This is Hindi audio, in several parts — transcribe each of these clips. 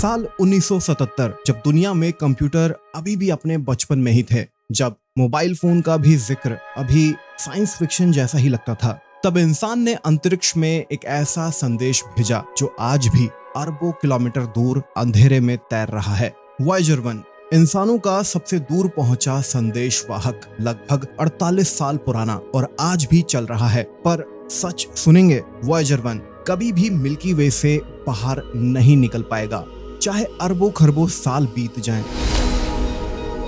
साल 1977, जब दुनिया में कंप्यूटर अभी भी अपने बचपन में ही थे, जब मोबाइल फोन का भी जिक्र अभी साइंस फिक्शन जैसा ही लगता था, तब इंसान ने अंतरिक्ष में एक ऐसा संदेश भेजा जो आज भी अरबों किलोमीटर दूर अंधेरे में तैर रहा है। वॉयेजर 1 इंसानों का सबसे दूर पहुंचा संदेश वाहक, लगभग 48 साल पुराना और आज भी चल रहा है। पर सच सुनेंगे, वॉयेजर 1 कभी भी मिल्की वे से बाहर नहीं निकल पाएगा, चाहे अरबों खरबों साल बीत जाएं।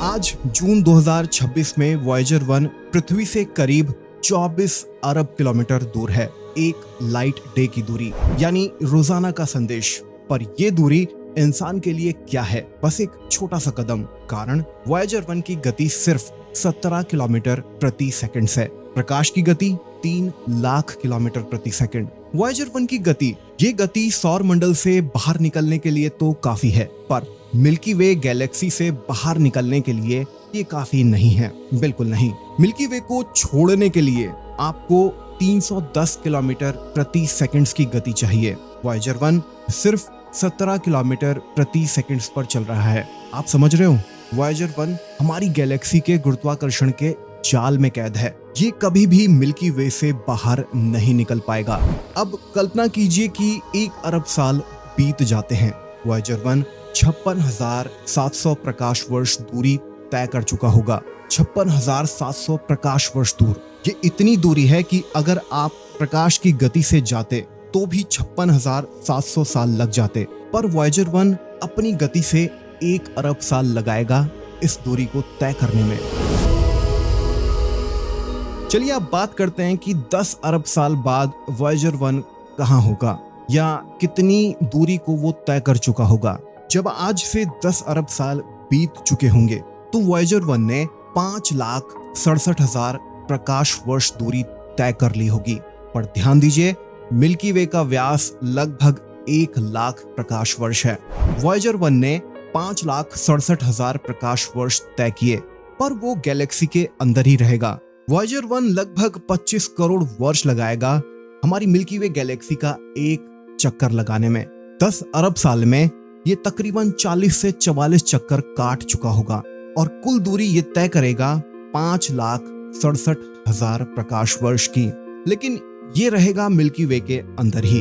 आज जून 2026 में वॉयेजर 1 पृथ्वी से करीब 24 अरब किलोमीटर दूर है, एक लाइट डे की दूरी, यानी रोजाना का संदेश। पर ये दूरी इंसान के लिए क्या है? बस एक छोटा सा कदम। कारण वॉयेजर 1 की गति सिर्फ 17 किलोमीटर प्रति सेकंड है। प्रकाश की गति 3 लाख किलोमीटर प्रति सेकंड। वॉयेजर 1 की गति, ये गति सौर मंडल से बाहर निकलने के लिए तो काफी है, पर मिल्की वे गैलेक्सी से बाहर निकलने के लिए ये काफी नहीं है। बिल्कुल नहीं। मिल्की वे को छोड़ने के लिए आपको 310 किलोमीटर प्रति सेकंड की गति चाहिए। वॉयेजर 1 सिर्फ 17 किलोमीटर प्रति सेकंड पर चल रहा है। आप समझ रहे हो? वॉयेजर 1 हमारी गैलेक्सी के गुरुत्वाकर्षण के जाल में कैद है। ये कभी भी मिल्की वे से बाहर नहीं निकल पाएगा। अब कल्पना कीजिए कि 1 अरब साल बीत जाते हैं। वॉयेजर 1 56,700 प्रकाश वर्ष दूरी तय कर चुका होगा। 56,700 प्रकाश वर्ष दूर। ये इतनी दूरी है कि अगर आप प्रकाश की गति से जाते तो भी 56,700 साल लग जाते। पर वॉयेजर 1 अपनी गति से 1 अरब साल लगाएगा इस दूरी को तय करने में। चलिए अब बात करते हैं कि 10 अरब साल बाद वॉयेजर 1 कहाँ होगा, या कितनी दूरी को वो तय कर चुका होगा। जब आज से 10 अरब साल बीत चुके होंगे तो वॉयेजर 1 ने 5,67,000 प्रकाश वर्ष दूरी तय कर ली होगी। पर ध्यान दीजिए, मिल्की वे का व्यास लगभग 1 लाख प्रकाश वर्ष है। वॉयेजर 1 ने 5,67,000 प्रकाश वर्ष तय किए, पर वो गैलेक्सी के अंदर ही रहेगा। वॉयेजर 1 लगभग 25 करोड़ वर्ष लगाएगा हमारी मिल्की वे गैलेक्सी का एक चक्कर लगाने में। 10 अरब साल में ये तकरीबन 40 से 44 चक्कर काट चुका होगा और कुल दूरी ये तय करेगा 5,67,000 प्रकाश वर्ष की। लेकिन ये रहेगा मिल्की वे के अंदर ही।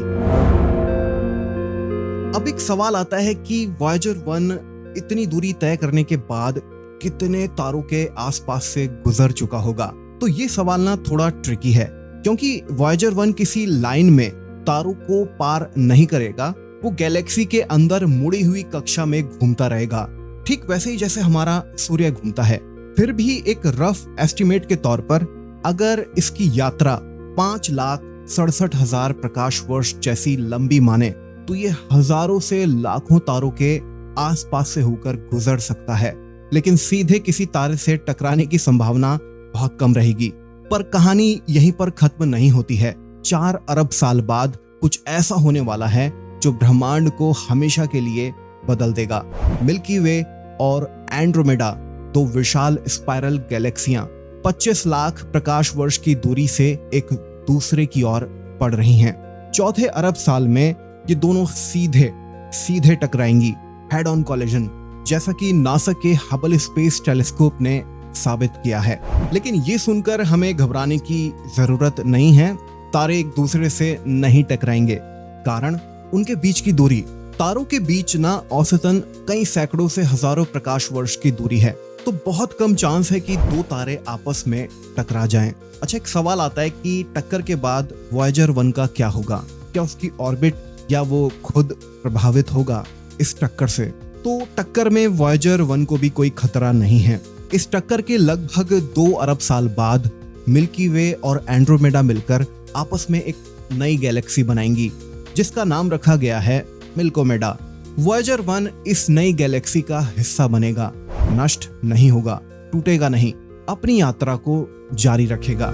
अब एक सवाल आता है कि वॉयेजर 1 इतनी दूरी तय करने के बाद कितने तारों के आसपास से गुजर चुका होगा। तो ये सवाल ना थोड़ा ट्रिकी है, क्योंकि वॉयेजर 1 किसी लाइन में तारों को पार नहीं करेगा। वो गैलेक्सी के अंदर मुड़ी हुई कक्षा में घूमता रहेगा, ठीक वैसे ही जैसे हमारा सूर्य घूमता है। फिर भी एक रफ एस्टिमेट के तौर पर अगर इसकी यात्रा 5,67,000 प्रकाश वर्ष जैसी लंबी माने तो ये हजारों से लाखों तारों के आसपास से होकर गुजर सकता है। लेकिन सीधे किसी तारे से टकराने की संभावना बहुत कम रहेगी। पर कहानी यहीं पर खत्म नहीं होती है। 4 अरब साल बाद कुछ ऐसा होने वाला है जो ब्रह्मांड को हमेशा के लिए बदल देगा। मिल्की वे और एंड्रोमेडा, 2 विशाल स्पाइरल गैलेक्सियां 25 लाख प्रकाश वर्ष की दूरी से एक दूसरे की ओर बढ़ रही हैं। 4 अरब साल में ये दोनों सीधे टकराएंगी, हेड ऑन कोलिजन, जैसा कि नासा के हबल स्पेस टेलीस्कोप ने साबित किया है। लेकिन ये सुनकर हमें घबराने की जरूरत नहीं है। तारे एक दूसरे से नहीं टकराएंगे, कारण उनके बीच की दूरी, तारों के बीच ना औसतन कई सैकड़ों से हजारों प्रकाश वर्ष की दूरी है। तो बहुत कम चांस है कि 2 तारे आपस में टकरा जाएं। अच्छा, एक सवाल आता है कि टक्कर के बाद वॉयेजर 1 का क्या होगा? क्या उसकी ऑर्बिट या वो खुद प्रभावित होगा इस टक्कर से? तो टक्कर में वॉयेजर 1 को भी कोई खतरा नहीं है। इस टक्कर के लगभग 2 अरब साल बाद मिल्की वे और एंड्रोमेडा मिलकर आपस में एक नई गैलेक्सी बनाएंगी, जिसका नाम रखा गया है मिल्कोमेडा। वॉयेजर 1 इस नई गैलेक्सी का हिस्सा बनेगा, नष्ट नहीं होगा, टूटेगा नहीं, अपनी यात्रा को जारी रखेगा।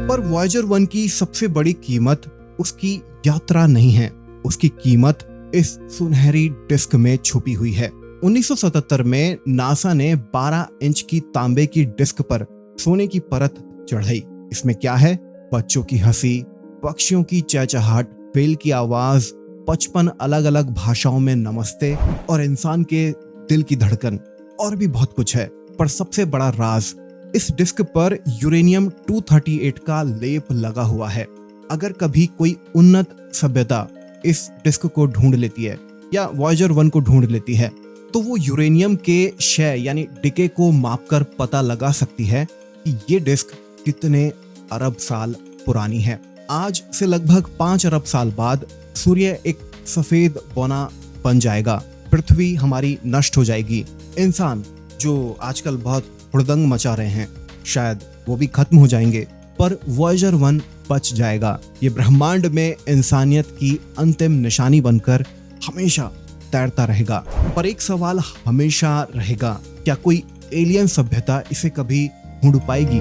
पर वॉयेजर 1 की सबसे बड़ी कीमत उसकी यात्रा नहीं है, उसकी कीमत इस सुनहरी डिस्क में छुपी हुई है। 1977 में नासा ने 12 इंच की तांबे की डिस्क पर सोने की परत चढ़ाई। इसमें क्या है? बच्चों की हंसी, पक्षियों की चहचहाट, बेल की आवाज, 55 अलग अलग भाषाओं में नमस्ते और इंसान के दिल की धड़कन और भी बहुत कुछ है। पर सबसे बड़ा राज, इस डिस्क पर यूरेनियम 238 का लेप लगा हुआ है। अगर कभी कोई उन्नत सभ्यता इस डिस्क को ढूंढ लेती है या वॉयेजर 1 को ढूंढ लेती है, तो वो यूरेनियम के क्षय यानी डिके को मापकर पता लगा सकती है कि ये डिस्क कितने अरब साल पुरानी है। आज से लगभग 5 अरब साल बाद सूर्य एक सफेद बौना बन जाएगा, पृथ्वी हमारी नष्ट हो जाएगी, इंसान जो आजकल बहुत हुड़दंग मचा रहे हैं शायद वो भी खत्म हो जाएंगे, पर वॉयेजर 1 बच जाएगा। ये ब्रह्मांड में इंसानियत की अंतिम निशानी बनकर हमेशा तैरता रहेगा। पर एक सवाल हमेशा रहेगा, क्या कोई एलियन सभ्यता इसे कभी ढूंढ पाएगी?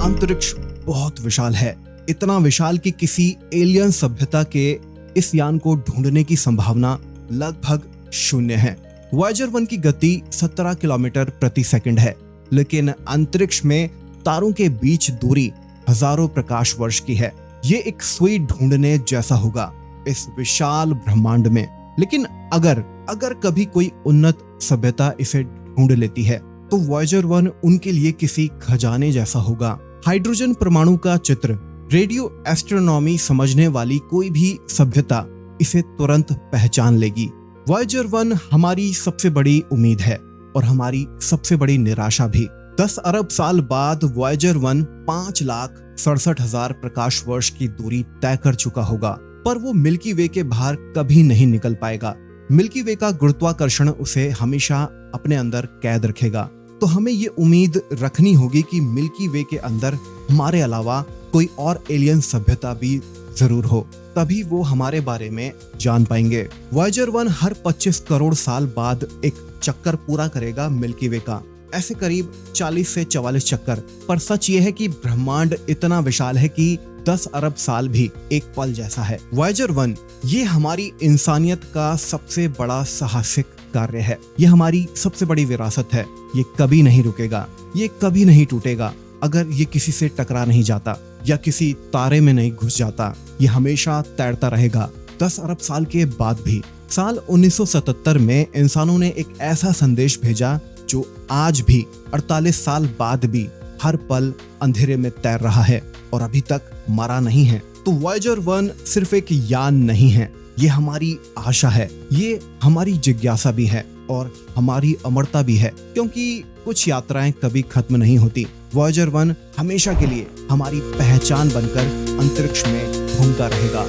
अंतरिक्ष बहुत विशाल है, इतना विशाल कि किसी एलियन सभ्यता के इस यान को ढूंढने की संभावना लगभग 0 है। वॉयेजर 1 की गति 17 किलोमीटर प्रति सेकंड है, लेकिन अंतरिक्ष में तारों के बीच दूरी हजारों प्रकाश वर्ष की है। ये एक सुई ढूंढने जैसा होगा इस विशाल ब्रह्मांड में। लेकिन अगर कभी कोई उन्नत सभ्यता इसे ढूंढ लेती है, तो वॉयेजर 1 उनके लिए किसी खजाने जैसा होगा। हाइड्रोजन परमाणु का चित्र, रेडियो एस्ट्रोनॉमी समझने वाली कोई भी सभ्यता इसे तुरंत पहचान लेगी। वॉयेजर 1 हमारी सबसे बड़ी उम्मीद है और हमारी सबसे बड़ी निराशा भी। 10 अरब साल बाद वॉयेजर 1 5,67,000 प्रकाश वर्ष की दूरी तय कर चुका होगा, पर वो मिल्की वे के बाहर कभी नहीं निकल पाएगा। मिल्की वे का गुरुत्वाकर्षण उसे हमेशा अपने अंदर कैद रखेगा। तो हमें ये उम्मीद रखनी होगी कि मिल्की वे के अंदर हमारे अलावा कोई और एलियन सभ्यता भी जरूर हो, तभी वो हमारे बारे में जान पाएंगे। वॉयेजर 1 हर 25 करोड़ साल बाद एक चक्कर पूरा करेगा मिल्की वे का, ऐसे करीब 40 से 44 चक्कर। पर सच ये है कि ब्रह्मांड इतना विशाल है कि 10 अरब साल भी एक पल जैसा है। वॉयेजर 1 ये हमारी इंसानियत का सबसे बड़ा साहसिक कार्य है, ये हमारी सबसे बड़ी विरासत है। ये कभी नहीं रुकेगा, ये कभी नहीं टूटेगा। अगर ये किसी से टकरा नहीं जाता या किसी तारे में नहीं घुस जाता, ये हमेशा तैरता रहेगा 10 अरब साल के बाद भी। साल 1977 में इंसानों ने एक ऐसा संदेश भेजा जो आज भी 48 साल बाद भी हर पल अंधेरे में तैर रहा है और अभी तक मरा नहीं है। तो वॉयेजर 1 सिर्फ एक यान नहीं है, ये हमारी आशा है, ये हमारी जिज्ञासा भी है और हमारी अमरता भी है, क्योंकि कुछ यात्राएं कभी खत्म नहीं होती। वॉयेजर 1 हमेशा के लिए हमारी पहचान बनकर अंतरिक्ष में घूमता रहेगा।